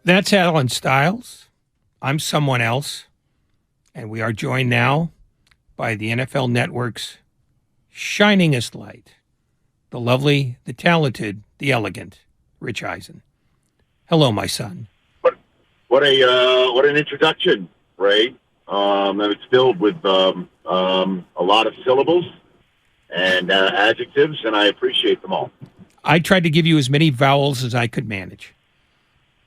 That's Alan Stiles. I'm someone else, and we are joined now by the NFL Network's shiningest light, the lovely, the talented, the elegant, Rich Eisen. Hello, my son. What an introduction, Ray. And it's filled with a lot of syllables and adjectives, and I appreciate them all. I tried to give you as many vowels as I could manage.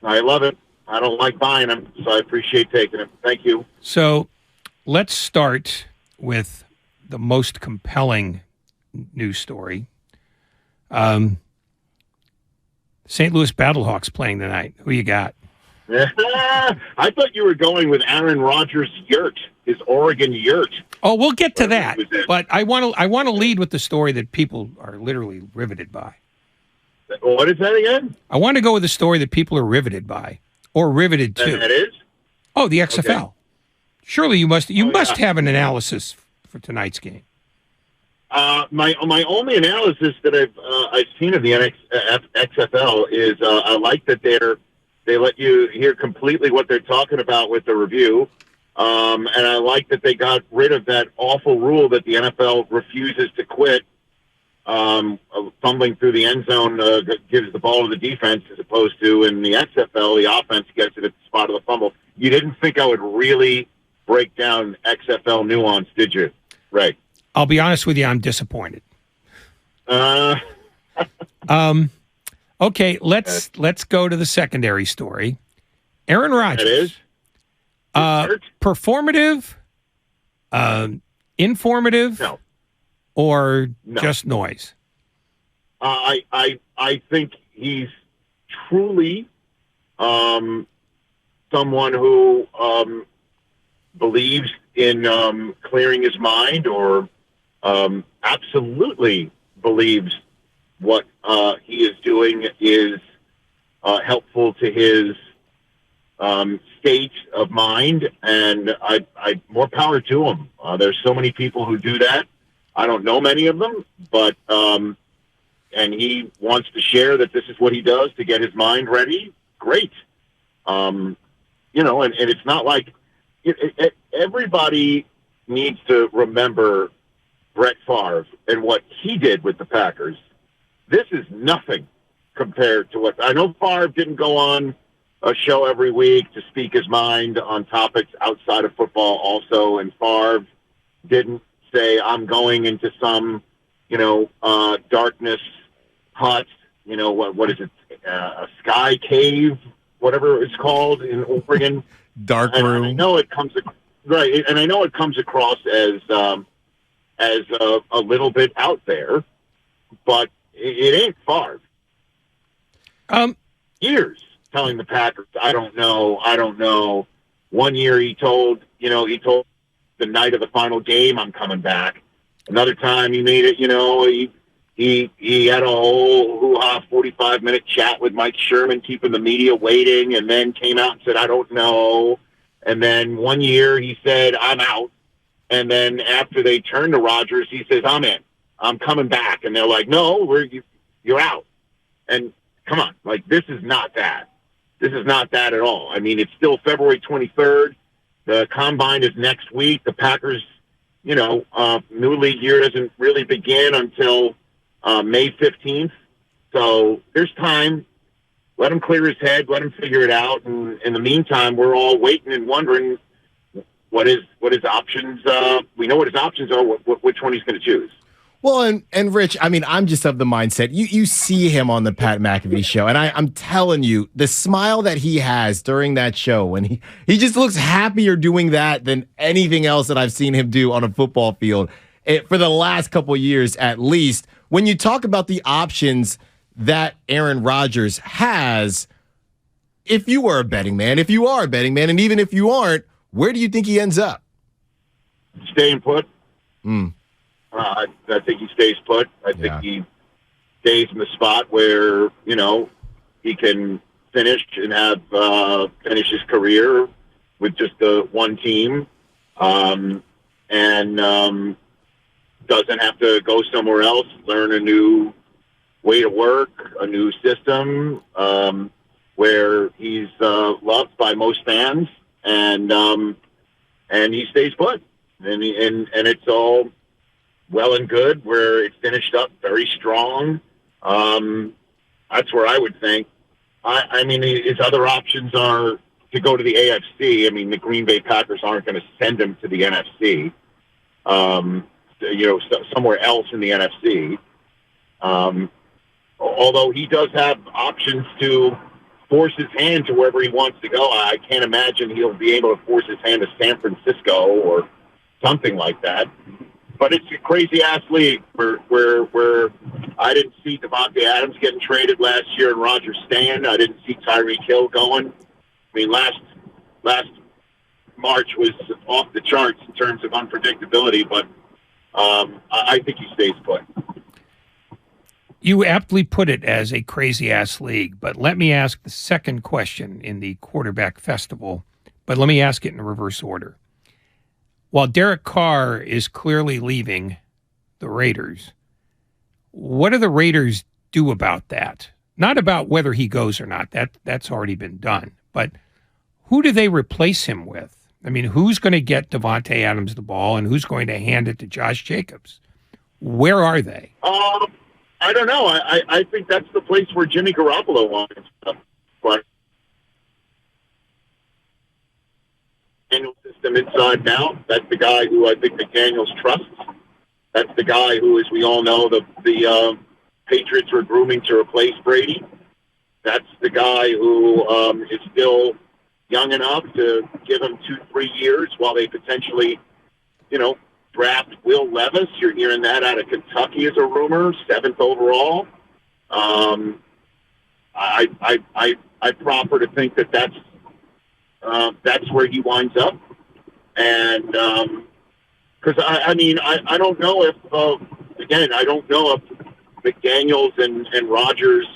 I love it. I don't like buying them, so I appreciate taking them. Thank you. So let's start with the most compelling news story. St. Louis Battlehawks playing tonight. Who you got? I thought you were going with Aaron Rodgers' yurt, his Oregon yurt. Oh, we'll get to that. But I want to lead with the story that people are literally riveted by. What is that again? I want to go with the story that people are riveted by, or riveted to. And that is? Oh, the XFL. Okay. Surely you must have an analysis for tonight's game. My only analysis that I've seen of the XFL is I like that they let you hear completely what they're talking about with the review, and I like that they got rid of that awful rule that the NFL refuses to quit. Fumbling through the end zone gives the ball to the defense, as opposed to in the XFL, the offense gets it at the spot of the fumble. You didn't think I would really break down XFL nuance, did you? Right. I'll be honest with you, I'm disappointed. Okay, let's go to the secondary story. Aaron Rodgers. That is? Performative, informative, no. Or just noise? I think he's truly someone who believes in clearing his mind, or absolutely believes what he is doing is helpful to his state of mind, and I more power to him. There's so many people who do that. I don't know many of them, but and he wants to share that this is what he does to get his mind ready. Great. And it's not like everybody needs to remember Brett Favre and what he did with the Packers. This is nothing compared to what I know. Favre didn't go on a show every week to speak his mind on topics outside of football also, and Favre didn't say, I'm going into some, darkness hut, what is it, a sky cave, whatever it's called in Oregon. Dark room. And I know it comes right, and I know it comes across as a little bit out there, but it ain't Favre. Years telling the Packers, I don't know. One year he told the night of the final game, I'm coming back. Another time he made it, he had a whole hoo-ha 45-minute chat with Mike Sherman, keeping the media waiting, and then came out and said, I don't know. And then one year he said, I'm out. And then after they turned to Rodgers, he says, I'm in. I'm coming back. And they're like, no, you're out. And come on, like, this is not that. This is not that at all. I mean, it's still February 23rd. The combine is next week. The Packers, new league year doesn't really begin until May 15th. So there's time. Let him clear his head. Let him figure it out. And in the meantime, we're all waiting and wondering what his options. We know what his options are. Which one he's going to choose. Well, and Rich, I mean, I'm just of the mindset. You see him on the Pat McAfee show, and I'm telling you, the smile that he has during that show, when he just looks happier doing that than anything else that I've seen him do on a football field for the last couple of years at least. When you talk about the options that Aaron Rodgers has, if you are a betting man, and even if you aren't, where do you think he ends up? Staying put. I think he stays put. I think he stays in the spot where, he can finish and have finish his career with just the one team, and doesn't have to go somewhere else, learn a new way to work, a new system, where he's loved by most fans, and he stays put, and it's all well and good where it's finished up very strong. That's where I would think. I mean, his other options are to go to the AFC. I mean, the Green Bay Packers aren't going to send him to the NFC. Somewhere else in the NFC. Although he does have options to force his hand to wherever he wants to go. I can't imagine he'll be able to force his hand to San Francisco or something like that. But it's a crazy-ass league where I didn't see Davante Adams getting traded last year and Rodgers staying. I didn't see Tyreek Hill going. I mean, last March was off the charts in terms of unpredictability, but I think he stays put. You aptly put it as a crazy-ass league, but let me ask the second question in the quarterback festival, but let me ask it in reverse order. While Derek Carr is clearly leaving the Raiders, what do the Raiders do about that? Not about whether he goes or not. That's already been done. But who do they replace him with? I mean, who's going to get Davante Adams the ball and who's going to hand it to Josh Jacobs? Where are they? I don't know. I think that's the place where Jimmy Garoppolo wants to. But Daniel system inside now. That's the guy who I think McDaniels trusts. That's the guy who, as we all know, the Patriots were grooming to replace Brady. That's the guy who is still young enough to give him 2-3 years while they potentially, draft Will Levis. You're hearing that out of Kentucky as a rumor, 7th overall. I proffer to think that's where he winds up, and because I don't know if I don't know if McDaniels and Rodgers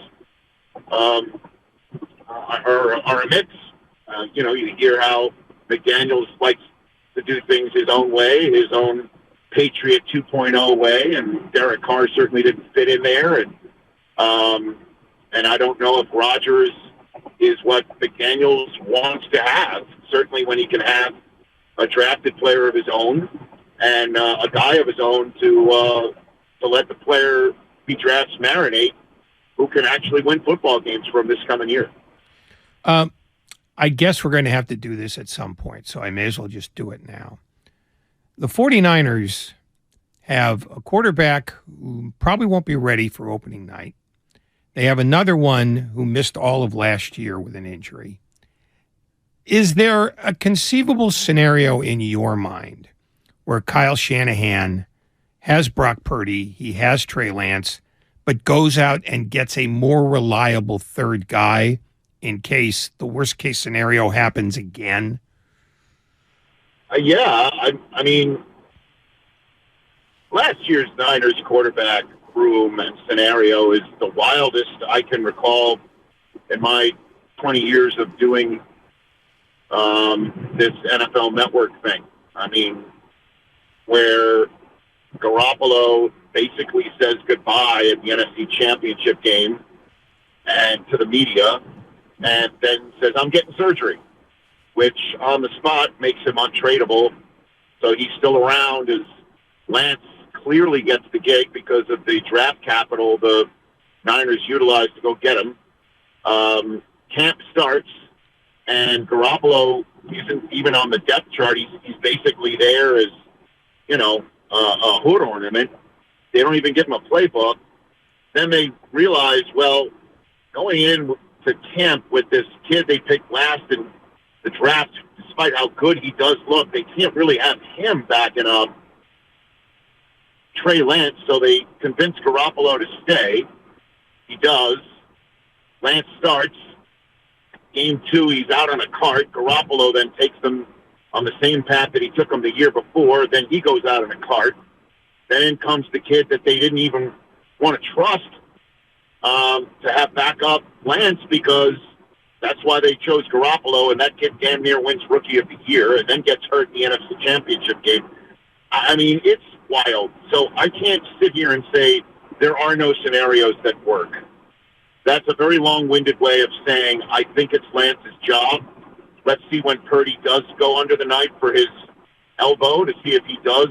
are a mix. You hear how McDaniels likes to do things his own way, his own Patriot 2.0 way, and Derek Carr certainly didn't fit in there, and I don't know if Rodgers is what McDaniels wants to have, certainly when he can have a drafted player of his own and a guy of his own to let the player he drafts marinate, who can actually win football games for him this coming year. I guess we're going to have to do this at some point, so I may as well just do it now. The 49ers have a quarterback who probably won't be ready for opening night. They have another one who missed all of last year with an injury. Is there a conceivable scenario in your mind where Kyle Shanahan has Brock Purdy, he has Trey Lance, but goes out and gets a more reliable third guy in case the worst case scenario happens again? I mean, last year's Niners quarterback room and scenario is the wildest I can recall in my 20 years of doing this NFL Network thing. I mean, where Garoppolo basically says goodbye at the NFC Championship game and to the media, and then says, I'm getting surgery, which on the spot makes him untradeable. So he's still around as Lance clearly gets the gig because of the draft capital the Niners utilized to go get him. Camp starts, and Garoppolo isn't even on the depth chart. He's basically there as, a hood ornament. They don't even give him a playbook. Then they realize, well, going in to camp with this kid they picked last in the draft, despite how good he does look, they can't really have him backing up Trey Lance, so they convince Garoppolo to stay. He does. Lance starts. Game 2, he's out on a cart. Garoppolo then takes them on the same path that he took them the year before. Then he goes out on a cart. Then in comes the kid that they didn't even want to trust to have backup Lance, because that's why they chose Garoppolo, and that kid damn near wins Rookie of the Year and then gets hurt in the NFC Championship game. I mean, it's wild. So I can't sit here and say there are no scenarios that work. That's a very long-winded way of saying I think it's Lance's job. Let's see when Purdy does go under the knife for his elbow to see if he does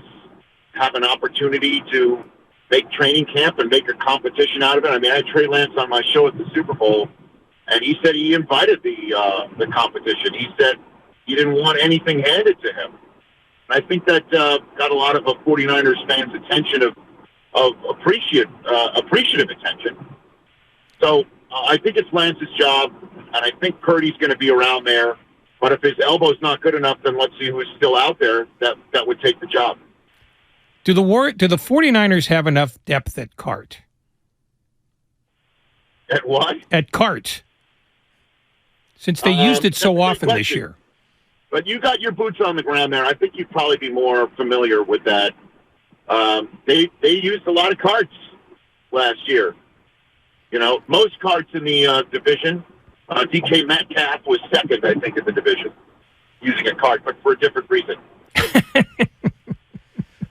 have an opportunity to make training camp and make a competition out of it. I mean, I had Trey Lance on my show at the Super Bowl, and he said he invited the competition. He said he didn't want anything handed to him. And I think that got a lot of 49ers fans' attention of appreciative attention. So I think it's Lance's job, and I think Purdy's going to be around there. But if his elbow's not good enough, then let's see who's still out there that would take the job. Do the 49ers have enough depth at Cart? At what? At Cart. Since they used it so often this year. But you got your boots on the ground there. I think you'd probably be more familiar with that. They used a lot of carts last year. You know, most carts in the division. DK Metcalf was second, I think, in the division, using a cart, but for a different reason.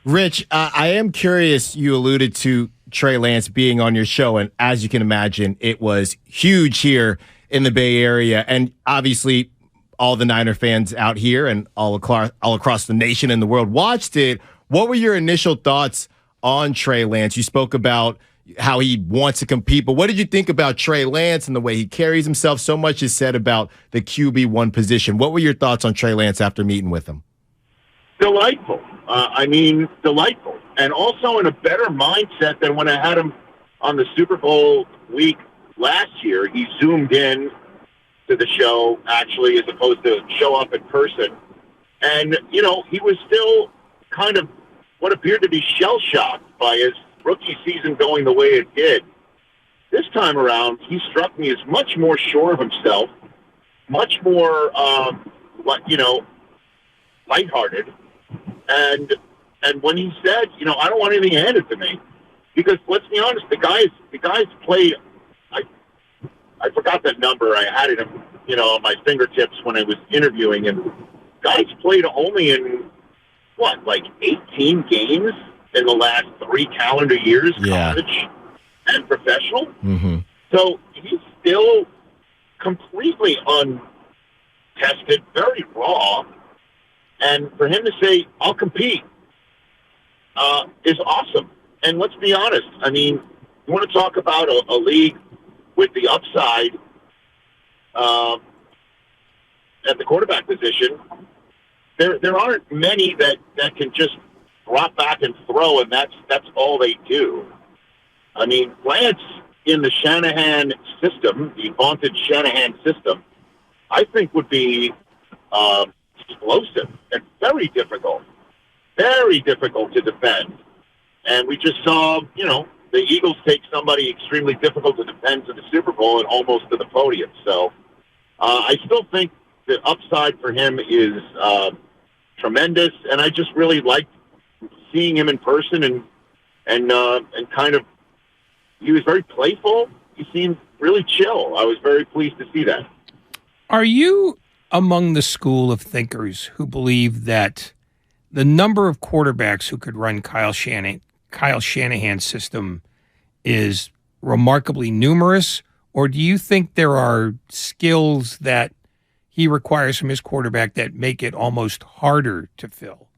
Rich, I am curious. You alluded to Trey Lance being on your show, and as you can imagine, it was huge here in the Bay Area, and obviously all the Niner fans out here and all across the nation and the world watched it. What were your initial thoughts on Trey Lance? You spoke about how he wants to compete, but what did you think about Trey Lance and the way he carries himself? So much is said about the QB1 position. What were your thoughts on Trey Lance after meeting with him? Delightful. Delightful. And also in a better mindset than when I had him on the Super Bowl week last year. He zoomed in to the show, actually, as opposed to show up in person. And, you know, he was still kind of what appeared to be shell-shocked by his rookie season going the way it did. This time around, he struck me as much more sure of himself, much more, lighthearted. And when he said, you know, I don't want anything handed to me, because let's be honest, the guys played. I forgot that number. I had it, on my fingertips when I was interviewing him. Guys played only in 18 games in the last 3 calendar years, college and professional. Mm-hmm. So he's still completely untested, very raw. And for him to say, I'll compete, is awesome. And let's be honest. I mean, you want to talk about a league with the upside at the quarterback position. There aren't many that can just drop back and throw, and that's all they do. I mean, Lance in the Shanahan system, the vaunted Shanahan system, I think would be explosive and very difficult to defend. And we just saw, the Eagles take somebody extremely difficult to defend to the Super Bowl and almost to the podium. So I still think the upside for him is tremendous, and I just really liked seeing him in person and kind of, he was very playful. He seemed really chill. I was very pleased to see that. Are you among the school of thinkers who believe that the number of quarterbacks who could run Kyle Shanahan's system is remarkably numerous, or do you think there are skills that he requires from his quarterback that make it almost harder to fill?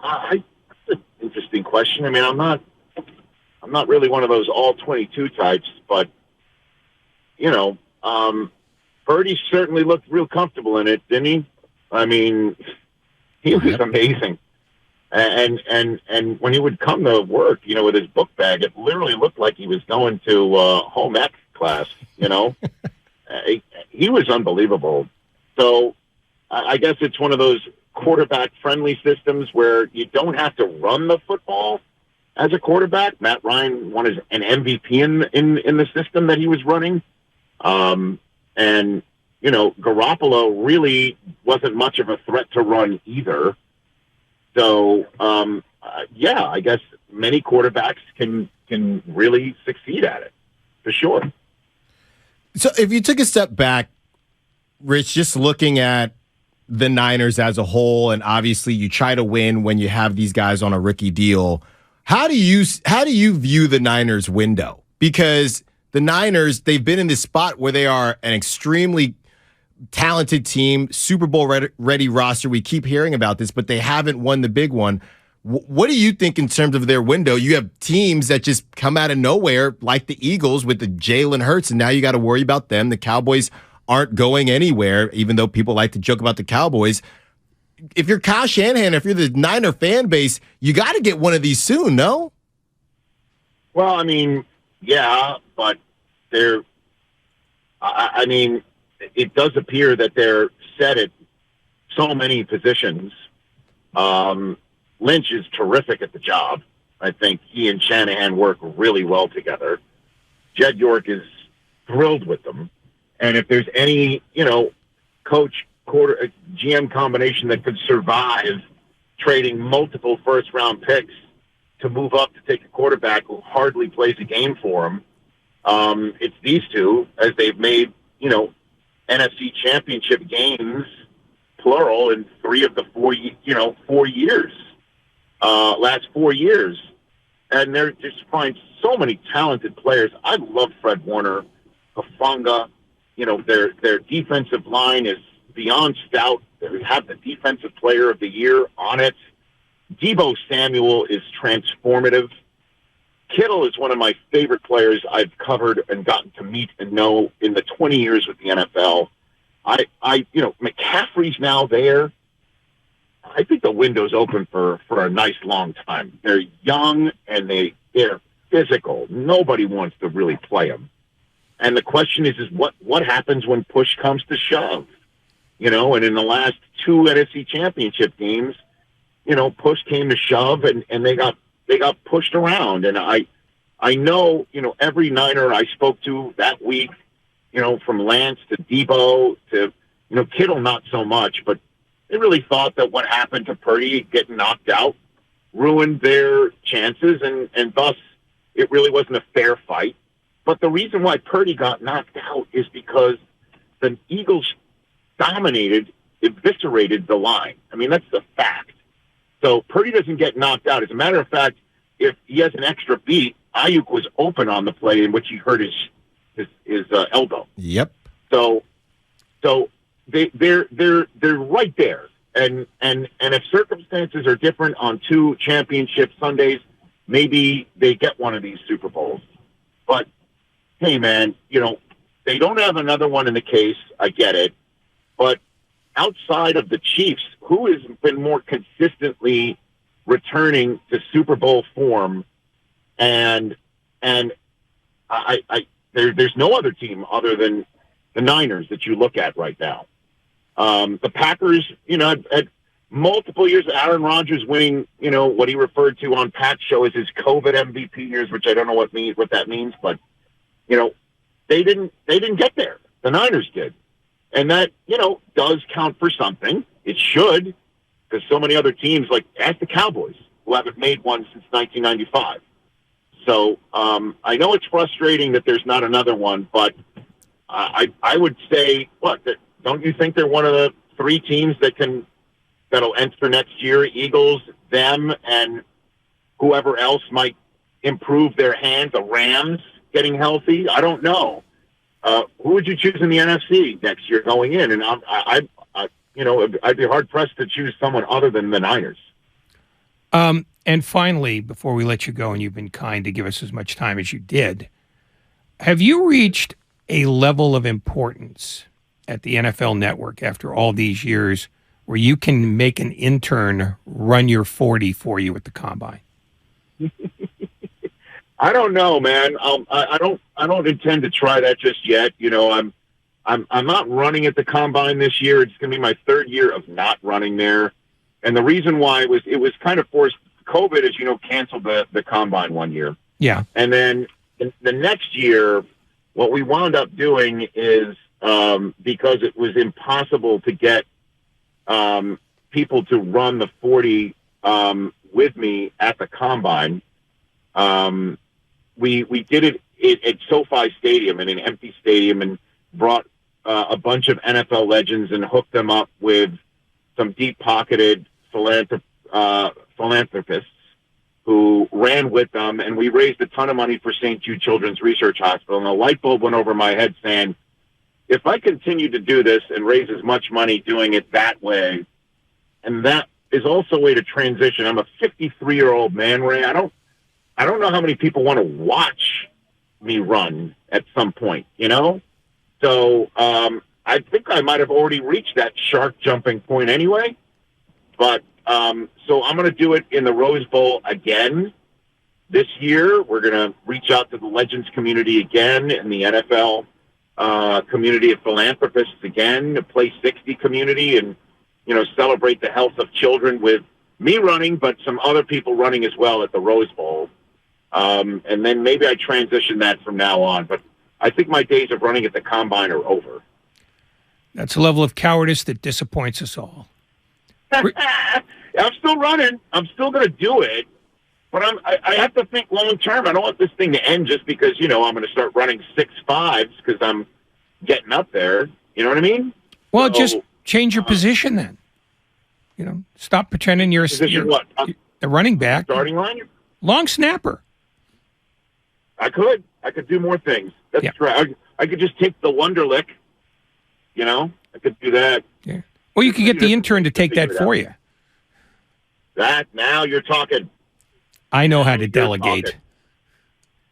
That's an interesting question. I mean, I'm not really one of those all 22 types, but Purdy certainly looked real comfortable in it, didn't he? I mean, he was amazing. And when he would come to work, with his book bag, it literally looked like he was going to home ec class, He was unbelievable. So I guess it's one of those quarterback-friendly systems where you don't have to run the football as a quarterback. Matt Ryan won an MVP in the system that he was running. And Garoppolo really wasn't much of a threat to run either. So, I guess many quarterbacks can really succeed at it, for sure. So if you took a step back, Rich, just looking at the Niners as a whole, and obviously you try to win when you have these guys on a rookie deal, how do you view the Niners window? because the Niners, they've been in this spot where they are an extremely talented team, Super Bowl ready roster. We keep hearing about this, but they haven't won the big one. What do you think in terms of their window? You have teams that just come out of nowhere, like the Eagles with the Jalen Hurts, and now you got to worry about them. The Cowboys aren't going anywhere, even though people like to joke about the Cowboys. If you're Kyle Shanahan, if you're the Niner fan base, you got to get one of these soon, no? Well, I mean, yeah, but they're, I mean, it does appear that they're set at so many positions. Lynch is terrific at the job. I think he and Shanahan work really well together. Jed York is thrilled with them. And if there's any, coach, GM combination that could survive trading multiple first-round picks to move up to take a quarterback who hardly plays a game for him, it's these two, as they've made, NFC championship games, plural, in 3 of the 4 years. Last 4 years. And they're just find so many talented players. I love Fred Warner, Hufanga. Their defensive line is beyond stout. They have the defensive player of the year on it. Deebo Samuel is transformative. Kittle is one of my favorite players I've covered and gotten to meet and know in the 20 years with the NFL. McCaffrey's now there. I think the window's open for a nice long time. They're young and they're physical. Nobody wants to really play them. And the question is what happens when push comes to shove? And in the last 2 NFC championship games, push came to shove and they got pushed around. And I know, every Niner I spoke to that week, from Lance to Deebo to, Kittle, not so much, but they really thought that what happened to Purdy getting knocked out ruined their chances, and thus it really wasn't a fair fight. But the reason why Purdy got knocked out is because the Eagles eviscerated the line. I mean, that's the fact. So Purdy doesn't get knocked out. As a matter of fact, if he has an extra beat, Ayuk was open on the play in which he hurt his elbow. Yep. So they're right there. And if circumstances are different on 2 championship Sundays, maybe they get one of these Super Bowls. But hey, man, they don't have another one in the case. I get it. But outside of the Chiefs, who has been more consistently returning to Super Bowl form? And there's no other team other than the Niners that you look at right now. The Packers, at multiple years, Aaron Rodgers winning, what he referred to on Pat's show as his COVID MVP years, which I don't know what that means, but they didn't get there. The Niners did. And that, does count for something. It should, because so many other teams, like ask the Cowboys, who haven't made one since 1995. So I know it's frustrating that there's not another one, but I would say, don't you think they're one of the 3 teams that'll enter next year? Eagles, them, and whoever else might improve their hand. The Rams getting healthy. I don't know. Who would you choose in the NFC next year going in? And I'd be hard pressed to choose someone other than the Niners. And finally, before we let you go, and you've been kind to give us as much time as you did, have you reached a level of importance at the NFL Network after all these years where you can make an intern run your 40 for you at the Combine? I don't know, man. I don't intend to try that just yet. I'm not running at the Combine this year. It's going to be my 3rd year of not running there. And the reason why it was kind of forced. COVID, as you know, canceled the Combine 1 year. Yeah. And then the next year, what we wound up doing is, because it was impossible to get people to run the 40 with me at the Combine, we did it at SoFi Stadium, in an empty stadium, and brought a bunch of NFL legends and hooked them up with some deep-pocketed philanthropists who ran with them, and we raised a ton of money for St. Jude Children's Research Hospital. And a light bulb went over my head saying, if I continue to do this and raise as much money doing it that way, and that is also a way to transition. I'm a 53-year-old man, Ray. I don't know how many people want to watch me run at some point, you know? So I think I might have already reached that shark jumping point anyway. But so I'm going to do it in the Rose Bowl again this year. We're going to reach out to the Legends community again and the NFL community of philanthropists again, the Play 60 community, and, you know, celebrate the health of children with me running, but some other people running as well at the Rose Bowl. And then maybe I transition that from now on. But I think my days of running at the Combine are over. That's a level of cowardice that disappoints us all. I'm still running. I'm still going to do it. But I have to think long term. I don't want this thing to end just because, you know, I'm going to start running 6.5s because I'm getting up there. You know what I mean? Well, just change your position then. You know, stop pretending you're a running back. Starting line? Long snapper. I could do more things. That's right. I could just take the Wonderlick. You know, I could do that. Yeah. Well, you could get the intern to take that for you. Now you're talking. I know how to delegate.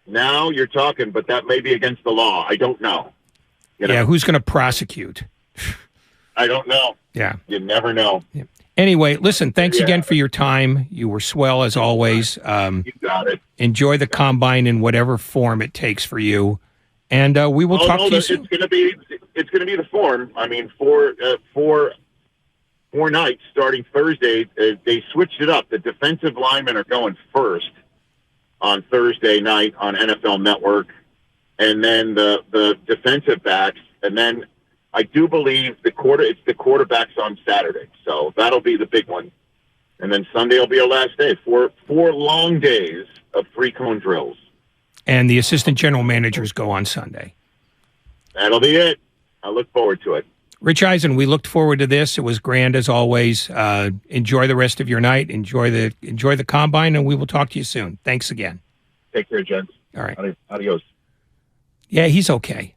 Now you're talking, but that may be against the law. I don't know. You know? Yeah, who's going to prosecute? I don't know. Yeah. You never know. Yeah. Anyway, listen, thanks again for your time. You were swell as always. You got it. Enjoy the Combine in whatever form it takes for you. And we will talk to you soon. It's going to be the form. I mean, four nights starting Thursday. They switched it up. The defensive linemen are going first on Thursday night on NFL Network, and then the defensive backs, and then I do believe it's the quarterbacks on Saturday. So that'll be the big one, and then Sunday will be our last day. Four long days of 3-cone drills. And the assistant general managers go on Sunday. That'll be it. I look forward to it. Rich Eisen, we looked forward to this. It was grand as always. Enjoy the rest of your night. Enjoy the Combine, and we will talk to you soon. Thanks again. Take care, gents. All right. Adios. Yeah, he's okay.